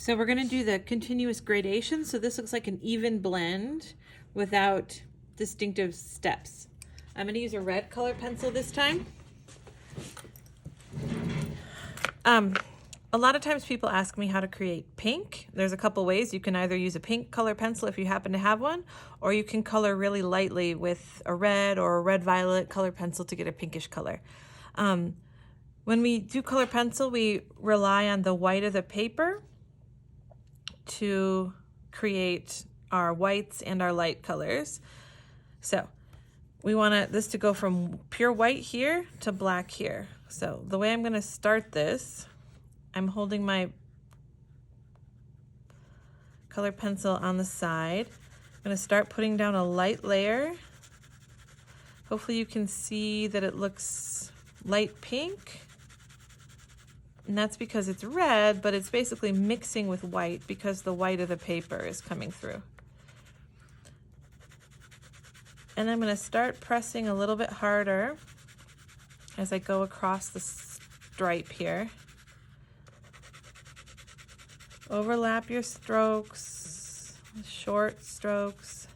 So we're going to do the continuous gradation. So this looks like an even blend without distinctive steps. I'm going to use a red color pencil this time. A lot of times people ask me how to create pink. There's a couple ways. You can either use a pink color pencil if you happen to have one, or you can color really lightly with a red or a red-violet color pencil to get a pinkish color. When we do color pencil, we rely on the white of the paper to create our whites and our light colors. So we want this to go from pure white here to black here. So the way I'm going to start this, I'm holding my color pencil on the side. I'm going to start putting down a light layer. Hopefully you can see that it looks light pink. And that's because it's red, but it's basically mixing with white because the white of the paper is coming through. And I'm going to start pressing a little bit harder as I go across the stripe here. Overlap your strokes, short strokes.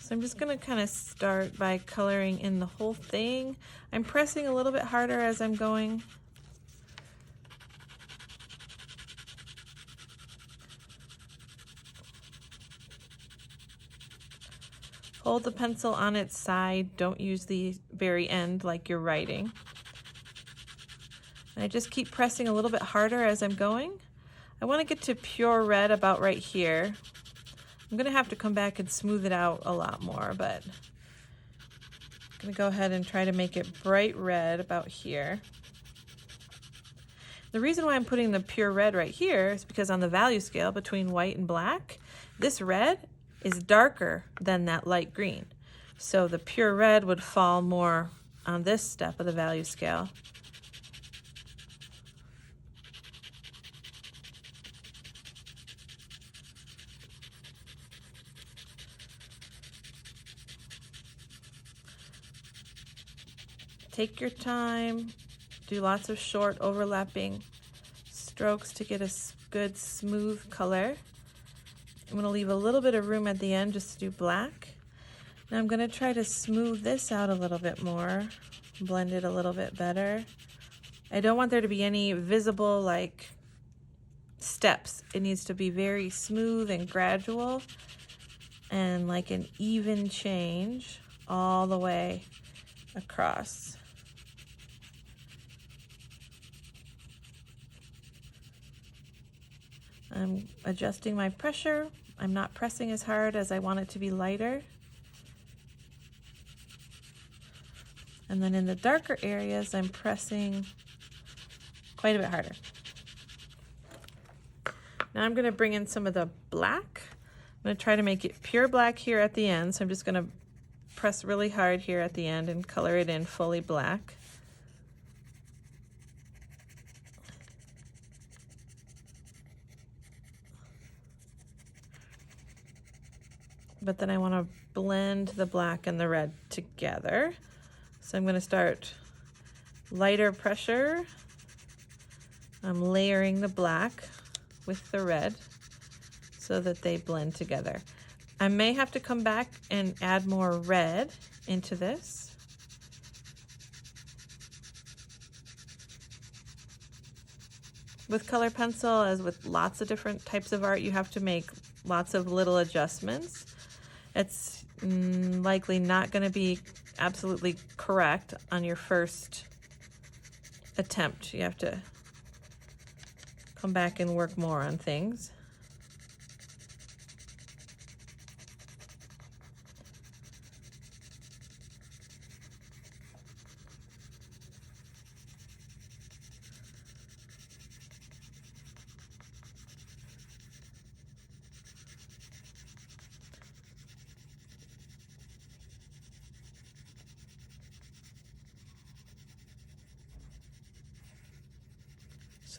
So I'm just going to kind of start by coloring in the whole thing. I'm pressing a little bit harder as I'm going. Hold the pencil on its side. Don't use the very end like you're writing. And I just keep pressing a little bit harder as I'm going. I want to get to pure red about right here. I'm going to have to come back and smooth it out a lot more, but I'm going to go ahead and try to make it bright red about here. The reason why I'm putting the pure red right here is because on the value scale between white and black, this red is darker than that light green. So the pure red would fall more on this step of the value scale. Take your time, do lots of short overlapping strokes to get a good smooth color. I'm going to leave a little bit of room at the end just to do black. Now I'm going to try to smooth this out a little bit more, blend it a little bit better. I don't want there to be any visible like steps. It needs to be very smooth and gradual and like an even change all the way across. I'm adjusting my pressure. I'm not pressing as hard as I want it to be lighter. And then in the darker areas, I'm pressing quite a bit harder. Now I'm going to bring in some of the black. I'm going to try to make it pure black here at the end. So I'm just going to press really hard here at the end and color it in fully black. But then I want to blend the black and the red together. So I'm going to start lighter pressure. I'm layering the black with the red so that they blend together. I may have to come back and add more red into this. With color pencil, as with lots of different types of art, you have to make lots of little adjustments. It's likely not going to be absolutely correct on your first attempt. You have to come back and work more on things.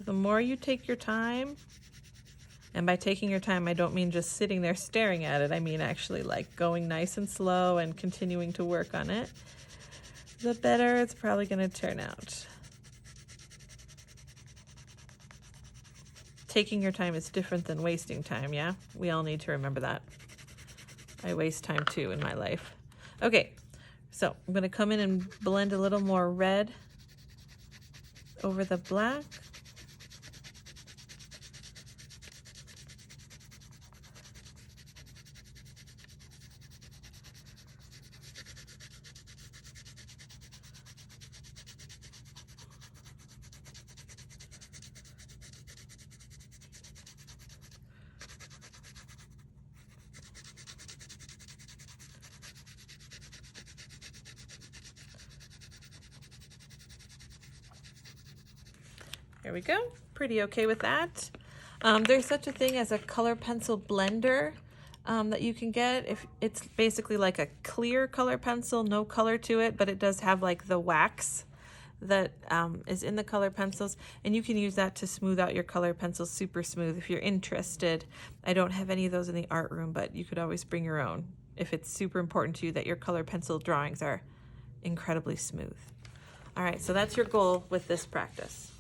So the more you take your time, And by taking your time, I don't mean just sitting there staring at it. I mean actually like going nice and slow and continuing to work on it. The better it's probably going to turn out. Taking your time is different than wasting time, yeah? We all need to remember that. I waste time too in my life. Okay, so I'm going to come in and blend a little more red over the black. There we go. Pretty okay with that. There's such a thing as a color pencil blender that you can get. If it's basically like a clear color pencil, no color to it, but it does have like the wax that is in the color pencils, and you can use that to smooth out your color pencils super smooth if you're interested. I don't have any of those in the art room, but you could always bring your own if it's super important to you that your color pencil drawings are incredibly smooth. All right, so that's your goal with this practice.